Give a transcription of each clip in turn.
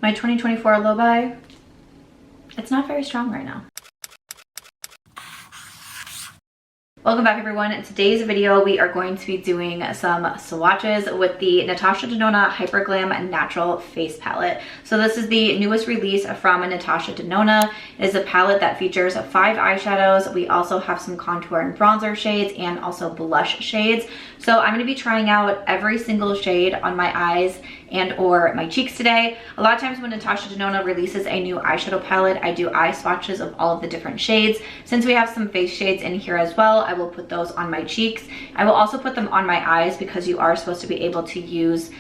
My 2024 low buy, it's not very strong right now. Welcome back everyone. In today's video we are going to be doing some swatches with the Natasha Denona Hyper Glam Natural Face Palette. So this is the newest release from Natasha Denona. It is a palette that features 5 eyeshadows. We also have some contour and bronzer shades and also blush shades. So I'm going to be trying out every single shade on my eyes and or my cheeks today. A lot of times when Natasha Denona releases a new eyeshadow palette, I do eye swatches of all of the different shades. Since we have some face shades in here as well, I will put those on my cheeks. I will also put them on my eyes because you are supposed to be able to use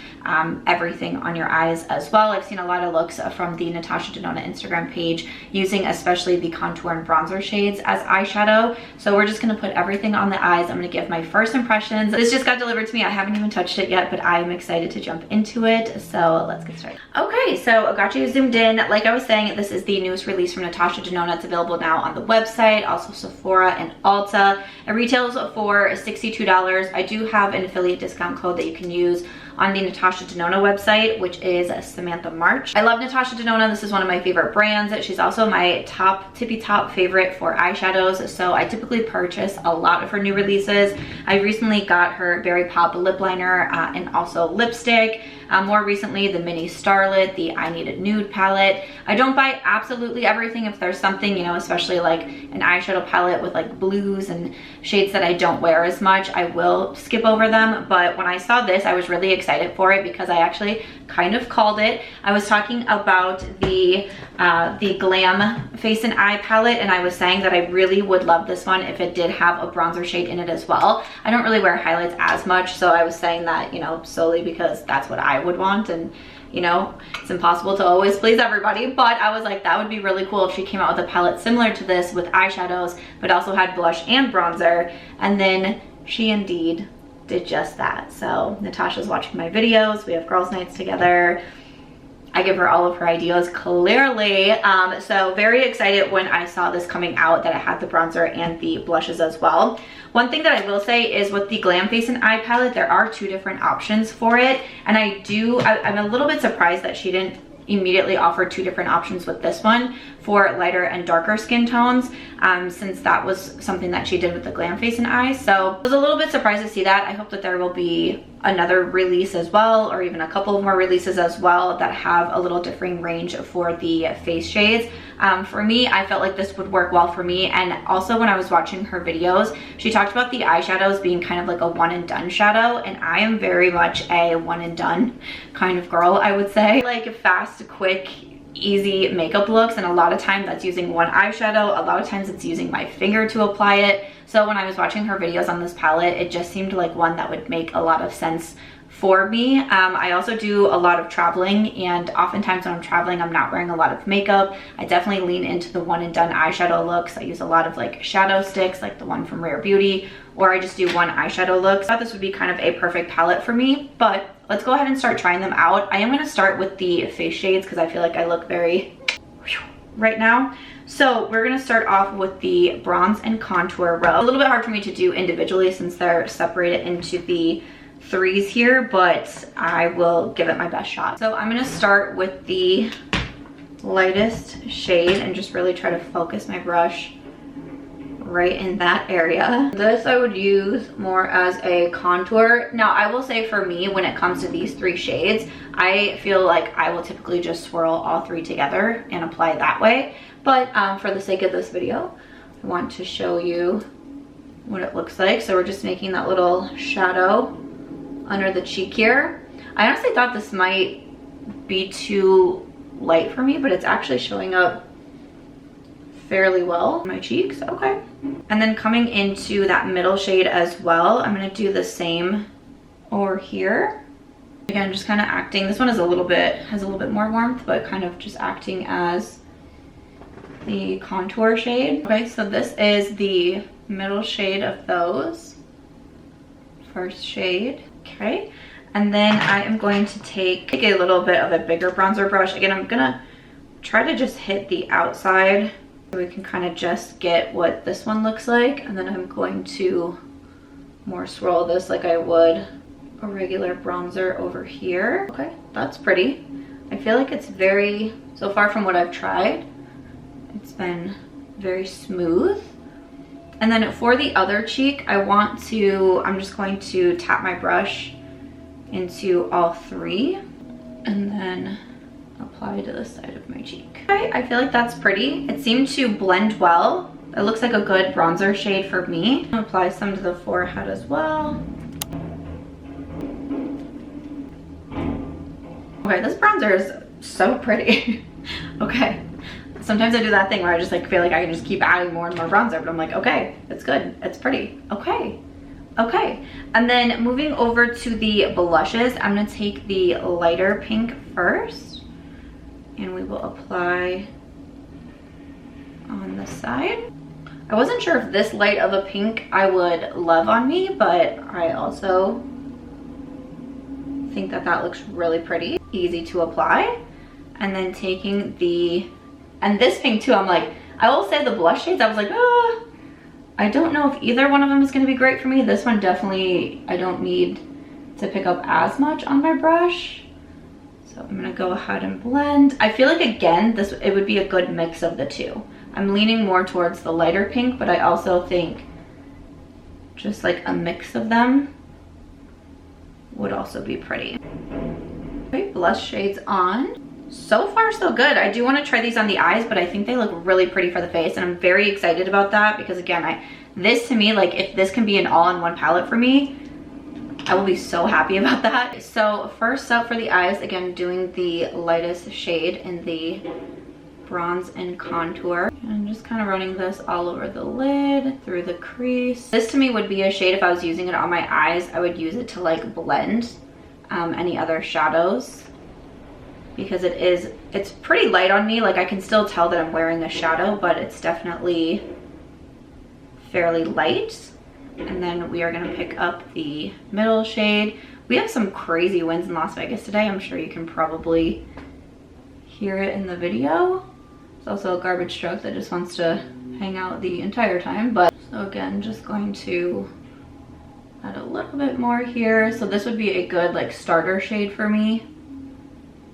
everything on your eyes as well. I've seen a lot of looks from the Natasha Denona Instagram page using especially the contour and bronzer shades as eyeshadow. So we're just gonna put everything on the eyes. I'm gonna give my first impressions. This just got delivered to me. I haven't even touched it yet, but I'm excited to jump into it. So let's get started. Okay, so I got you zoomed in. Like I was saying, this is the newest release from Natasha Denona. It's available now on the website, also Sephora and Ulta. It retails for $62. I do have an affiliate discount code that you can use on the Natasha Denona website, which is Samantha March. I love Natasha Denona. This is one of my favorite brands. She's also my tippy top favorite for eyeshadows. So I typically purchase a lot of her new releases. I recently got her Berry Pop lip liner and also lipstick. More recently, the Mini Starlit, the I Need It Nude palette. I don't buy absolutely everything. If there's something, you know, especially like an eyeshadow palette with like blues and shades that I don't wear as much, I will skip over them. But when I saw this, I was really excited for it because I actually kind of called it. I was talking about the Glam Face and Eye palette, and I was saying that I really would love this one if it did have a bronzer shade in it as well. I don't really wear highlights as much, so I was saying that, you know, solely because that's what I would want, and you know, it's impossible to always please everybody, but I was like, that would be really cool if she came out with a palette similar to this with eyeshadows, but also had blush and bronzer. And then she indeed did just that. So Natasha's watching my videos. We have girls' nights together. I give her all of her ideas clearly. So very excited when I saw this coming out that it had the bronzer and the blushes as well. One thing that I will say is with the Glam Face and Eye palette, there are 2 different options for it. And I'm a little bit surprised that she didn't immediately offer 2 different options with this one for lighter and darker skin tones, since that was something that she did with the Glam Face and Eye. So I was a little bit surprised to see that. I hope that there will be another release as well, or even a couple of more releases as well that have a little differing range for the face shades. For me, I felt like this would work well for me. And also when I was watching her videos, she talked about the eyeshadows being kind of like a one and done shadow, and I am very much a one and done kind of girl, I would say. Like fast, quick, easy makeup looks, and a lot of time that's using one eyeshadow. A lot of times it's using my finger to apply it. So when I was watching her videos on this palette, it just seemed like one that would make a lot of sense for me. I also do a lot of traveling, and oftentimes when I'm traveling, I'm not wearing a lot of makeup. I definitely lean into the one and done eyeshadow looks. I use a lot of like shadow sticks, like the one from Rare Beauty, or I just do one eyeshadow look. So I thought this would be kind of a perfect palette for me, but let's go ahead and start trying them out. I am going to start with the face shades because I feel like I look very right now. So we're going to start off with the bronze and contour row. A little bit hard for me to do individually since they're separated into the 3s here, but I will give it my best shot. So I'm going to start with the lightest shade and just really try to focus my brush right in that area. This I would use more as a contour. Now I will say for me, when it comes to these 3 shades, I feel like I will typically just swirl all 3 together and apply that way. But for the sake of this video, I want to show you what it looks like. So we're just making that little shadow under the cheek here. I honestly thought this might be too light for me, but it's actually showing up fairly well on my cheeks. Okay. And then coming into that middle shade as well, I'm going to do the same over here. Again, just kind of acting. This one is has a little bit more warmth, but kind of just acting as the contour shade. Okay, so this is the middle shade of those. First shade. Okay. And then I am going to take a little bit of a bigger bronzer brush. Again, I'm gonna try to just hit the outside so we can kind of just get what this one looks like. And then I'm going to more swirl this like I would a regular bronzer over here. Okay, that's pretty. I feel like it's very, so far from what I've tried, it's been very smooth. And then for the other cheek, I'm just going to tap my brush into all three and then apply to the side of my cheek. Okay, I feel like that's pretty. It seemed to blend well. It looks like a good bronzer shade for me. I'll apply some to the forehead as well. Okay, this bronzer is so pretty. Okay. Sometimes I do that thing where I just like feel like I can just keep adding more and more bronzer, but I'm like, okay, it's good, it's pretty, okay. Okay, and then moving over to the blushes, I'm gonna take the lighter pink first, and we will apply on the side. I wasn't sure if this light of a pink I would love on me, but I also think that that looks really pretty, easy to apply. And then taking and this pink too, I'm like, I will say the blush shades, I was like, I don't know if either one of them is gonna be great for me. This one definitely, I don't need to pick up as much on my brush. So I'm gonna go ahead and blend. I feel like again, it would be a good mix of the two. I'm leaning more towards the lighter pink, but I also think just like a mix of them would also be pretty. Okay, blush shades on. So far so good. I do want to try these on the eyes, but I think they look really pretty for the face, and I'm very excited about that because again, this to me, like if this can be an all-in-one palette for me, I will be so happy about that. So first up for the eyes, again, doing the lightest shade in the bronze and contour, and just kind of running this all over the lid, through the crease. This to me would be a shade, if I was using it on my eyes, I would use it to like blend any other shadows, because it's pretty light on me. Like I can still tell that I'm wearing a shadow, but it's definitely fairly light. And then we are gonna pick up the middle shade. We have some crazy winds in Las Vegas today. I'm sure you can probably hear it in the video. It's also a garbage truck that just wants to hang out the entire time. But so again, just going to add a little bit more here. So this would be a good like starter shade for me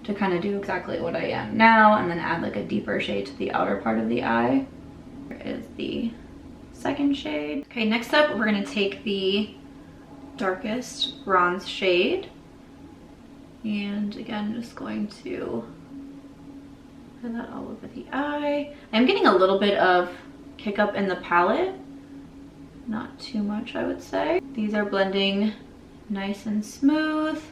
to kind of do exactly what I am now, and then add like a deeper shade to the outer part of the eye. Here is the second shade. Okay, next up we're gonna take the darkest bronze shade, and again just going to put that all over the eye. I'm getting a little bit of kick up in the palette, not too much I would say. These are blending nice and smooth.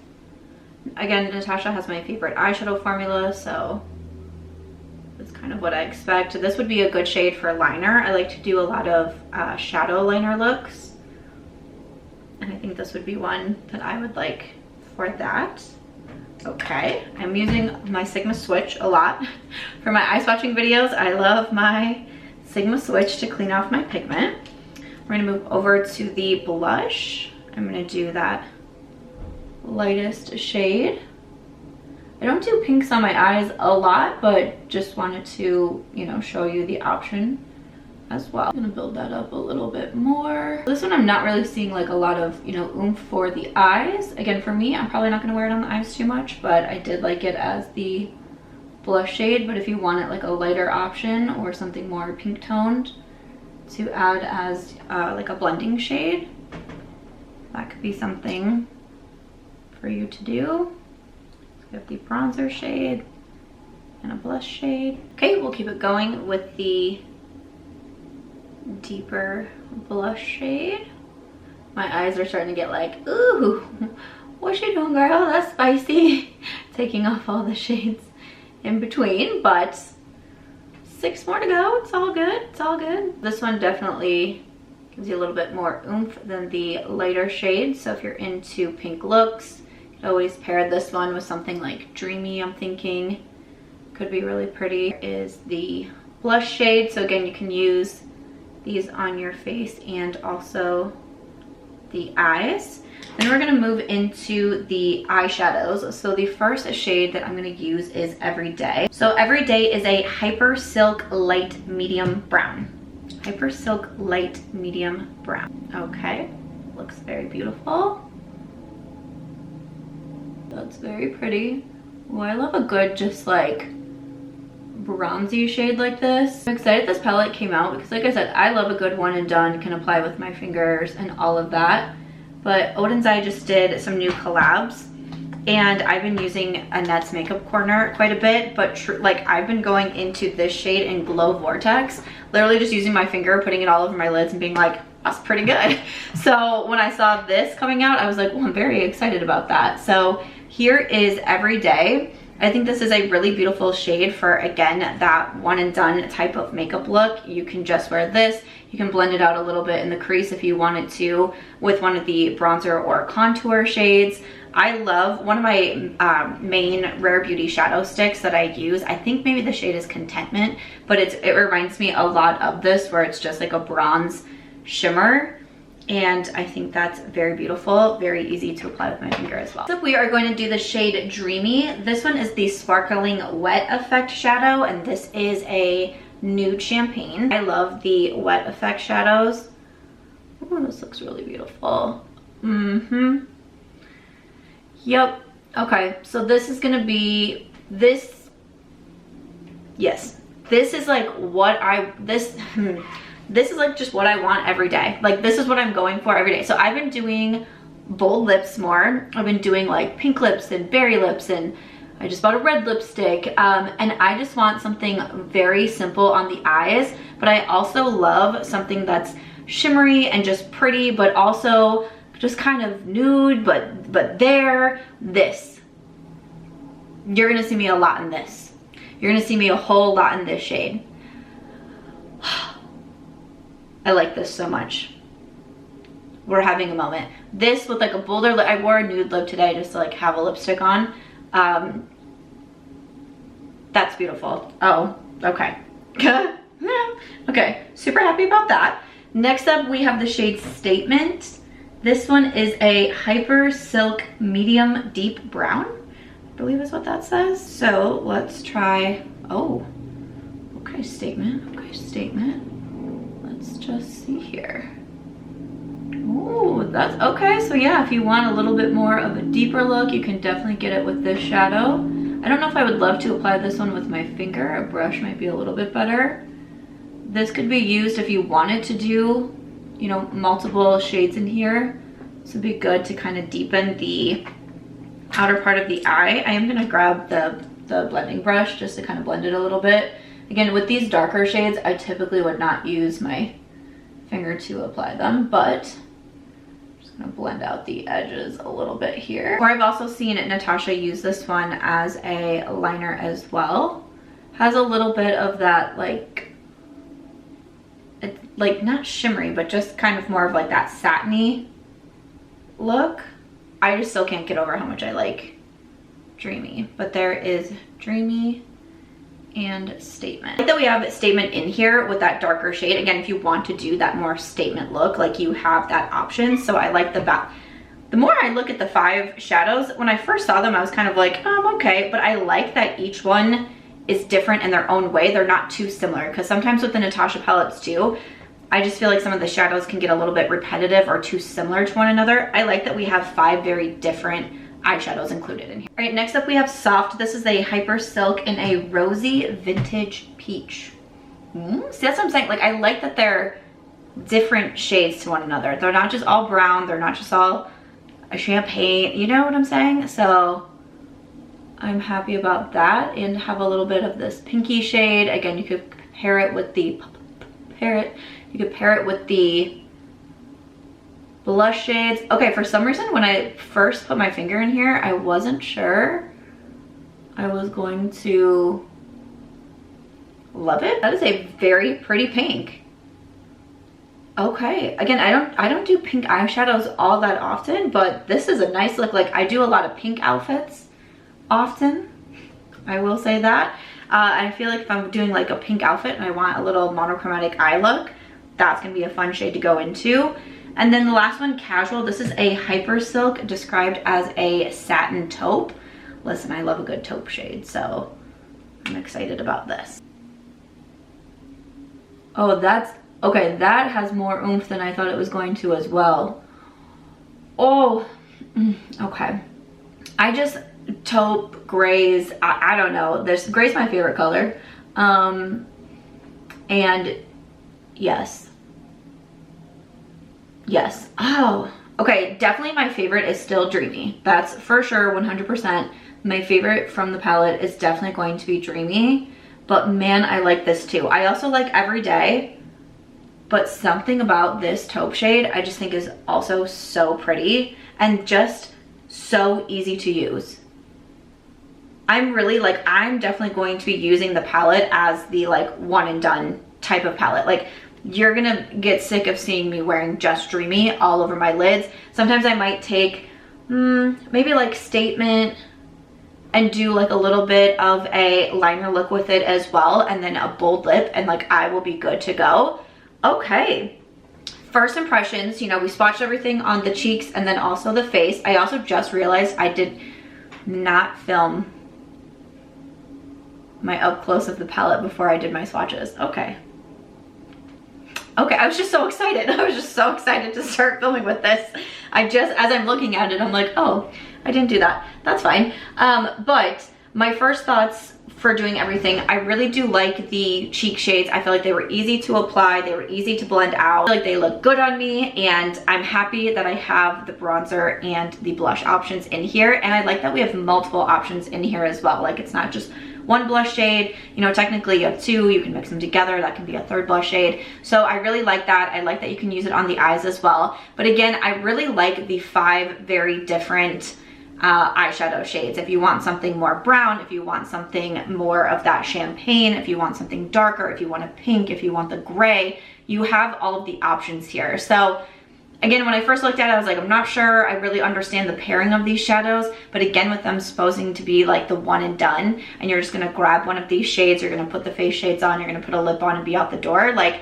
Again, Natasha has my favorite eyeshadow formula, so that's kind of what I expect. This would be a good shade for liner. I like to do a lot of shadow liner looks, and I think this would be one that I would like for that. Okay, I'm using my Sigma Switch a lot for my eye swatching videos. I love my Sigma Switch to clean off my pigment. We're gonna move over to the blush. I'm gonna do that lightest shade. I don't do pinks on my eyes a lot, but just wanted to, you know, show you the option as well. I'm gonna build that up a little bit more. This one I'm not really seeing like a lot of, you know, oomph for the eyes. Again, for me, I'm probably not gonna wear it on the eyes too much, but I did like it as the blush shade. But if you want it like a lighter option or something more pink toned to add as like a blending shade, that could be something for you to do. So we have the bronzer shade and a blush shade. Okay, we'll keep it going with the deeper blush shade. My eyes are starting to get like, ooh, what you doing, girl? That's spicy. Taking off all the shades in between, but 6 more to go. It's all good, it's all good. This one definitely gives you a little bit more oomph than the lighter shade. So if you're into pink looks, you can always pair this one with something like dreamy, I'm thinking. Could be really pretty. Here is the blush shade. So again, you can use these on your face and also the eyes. Then we're gonna move into the eyeshadows. So the first shade that I'm gonna use is Everyday. So Everyday is a Hyper Silk Light Medium Brown. Hyper Silk Light Medium Brown. Okay, looks very beautiful. That's very pretty. Oh, I love a good just like bronzy shade like this. I'm excited this palette came out because like I said, I love a good one and done, can apply with my fingers and all of that. But Oden's Eye just did some new collabs and I've been using Annette's Makeup Corner quite a bit, but like I've been going into this shade in Glow Vortex, literally just using my finger, putting it all over my lids and being like, that's pretty good. So when I saw this coming out, I was like, well, I'm very excited about that. So here is Everyday. I think this is a really beautiful shade for, again, that one and done type of makeup look. You can just wear this. You can blend it out a little bit in the crease if you wanted to with one of the bronzer or contour shades. I love one of my main Rare Beauty shadow sticks that I use. I think maybe the shade is Contentment, but it reminds me a lot of this, where it's just like a bronze shimmer. And I think that's very beautiful, very easy to apply with my finger as well. So we are going to do the shade Dreamy. This one is the Sparkling Wet Effect shadow, and this is a nude champagne. I love the wet effect shadows. Oh, this looks really beautiful. Yep. Okay, so this is gonna be this. Yes, this is like what this is like just what I want every day. Like this is what I'm going for every day. So I've been doing bold lips more. I've been doing like pink lips and berry lips, and I just bought a red lipstick. And I just want something very simple on the eyes, but I also love something that's shimmery and just pretty, but also just kind of nude, but this. You're gonna see me a lot in this. You're gonna see me a whole lot in this shade. I like this so much. We're having a moment. This with like a bolder lip. I wore a nude lip today just to like have a lipstick on. That's beautiful. Oh, okay. Okay, super happy about that. Next up, we have the shade Statement. This one is a Hyper Silk Medium Deep Brown, I believe is what that says. So let's try, oh, okay, Statement, okay, Statement. Let's just see here. Oh, that's okay. So yeah, if you want a little bit more of a deeper look, you can definitely get it with this shadow. I don't know if I would love to apply this one with my finger. A brush might be a little bit better. This could be used if you wanted to do, you know, multiple shades in here. This would be good to kind of deepen the outer part of the eye. I am gonna grab the blending brush just to kind of blend it a little bit. Again, with these darker shades, I typically would not use my finger to apply them, but I'm just gonna blend out the edges a little bit here. Or I've also seen Natasha use this one as a liner as well. Has a little bit of that like, it's like not shimmery, but just kind of more of like that satiny look. I just still can't get over how much I like Dreamy, but there is Dreamy and Statement. I like that we have Statement in here with that darker shade. Again, if you want to do that more statement look, like you have that option. So I like the more I look at the 5 shadows, when I first saw them, I was kind of like, okay, but I like that each one is different in their own way. They're not too similar, because sometimes with the Natasha palettes too, I just feel like some of the shadows can get a little bit repetitive or too similar to one another. I like that we have 5 very different eyeshadows included in here. All right, next up we have Soft. This is a Hyper Silk in a Rosy Vintage Peach. See, that's what I'm saying. Like, I like that they're different shades to one another. They're not just all brown. They're not just all a champagne. You know what I'm saying? So I'm happy about that. And have a little bit of this pinky shade. Again, you could pair it with the blush shades. Okay, for some reason, when I first put my finger in here, I wasn't sure I was going to love it. That is a very pretty pink. Okay, again, I don't do pink eyeshadows all that often, but this is a nice look. Like, I do a lot of pink outfits often, I will say that. I feel like if I'm doing like a pink outfit and I want a little monochromatic eye look, that's gonna be a fun shade to go into. And then the last one, Casual. This is a Hyper Silk, described as a satin taupe. Listen, I love a good taupe shade, so I'm excited about this. Oh, that's, okay, that has more oomph than I thought it was going to as well. Oh, okay. taupe grays. I don't know. Gray's my favorite color. And yes. Yes. Oh, okay. Definitely my favorite is still Dreamy. That's for sure, 100%. My favorite from the palette is definitely going to be Dreamy. But man, I like this too. I also like Everyday. But something about this taupe shade I just think is also so pretty and just so easy to use. I'm definitely going to be using the palette as the like one and done type of palette. Like, you're gonna get sick of seeing me wearing just Dreamy all over my lids. Sometimes I might take maybe like Statement and do like a little bit of a liner look with it as well, and then a bold lip, and like I will be good to go. Okay, first impressions, you know, we swatched everything on the cheeks and then also the face. I also just realized I did not film my up close of the palette before I did my swatches. Okay, I was just so excited. I was just so excited to start filming with this. As I'm looking at it, I'm like, oh, I didn't do that. That's fine. But my first thoughts for doing everything, I really do like the cheek shades. I feel like they were easy to apply. They were easy to blend out. I feel like they look good on me, and I'm happy that I have the bronzer and the blush options in here. And I like that we have multiple options in here as well. Like, it's not just one blush shade, you know, technically you have two, you can mix them together, that can be a third blush shade. So I really like that. I like that you can use it on the eyes as well. But again, I really like the 5 very different eyeshadow shades. If you want something more brown, if you want something more of that champagne, if you want something darker, if you want a pink, if you want the gray, you have all of the options here. So again, when I first looked at it, I was like, I'm not sure I really understand the pairing of these shadows, but again, with them supposing to be like the one and done, and you're just gonna grab one of these shades, you're gonna put the face shades on, you're gonna put a lip on and be out the door, like,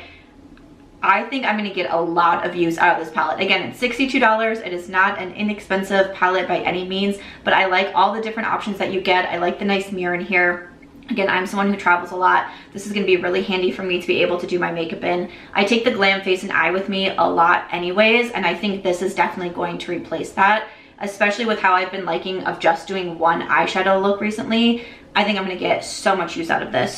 I think I'm gonna get a lot of use out of this palette. Again, it's $62. It is not an inexpensive palette by any means, but I like all the different options that you get. I like the nice mirror in here. Again, I'm someone who travels a lot. This is gonna be really handy for me to be able to do my makeup in. I take the Glam Face and Eye with me a lot anyways, and I think this is definitely going to replace that, especially with how I've been liking of just doing one eyeshadow look recently. I think I'm gonna get so much use out of this.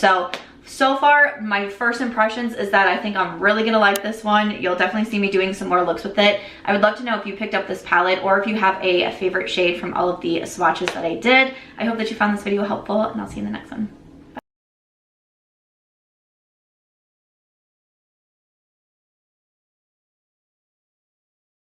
So far, my first impressions is that I think I'm really gonna like this one. You'll definitely see me doing some more looks with it. I would love to know if you picked up this palette or if you have a favorite shade from all of the swatches that I did. I hope that you found this video helpful, and I'll see you in the next one.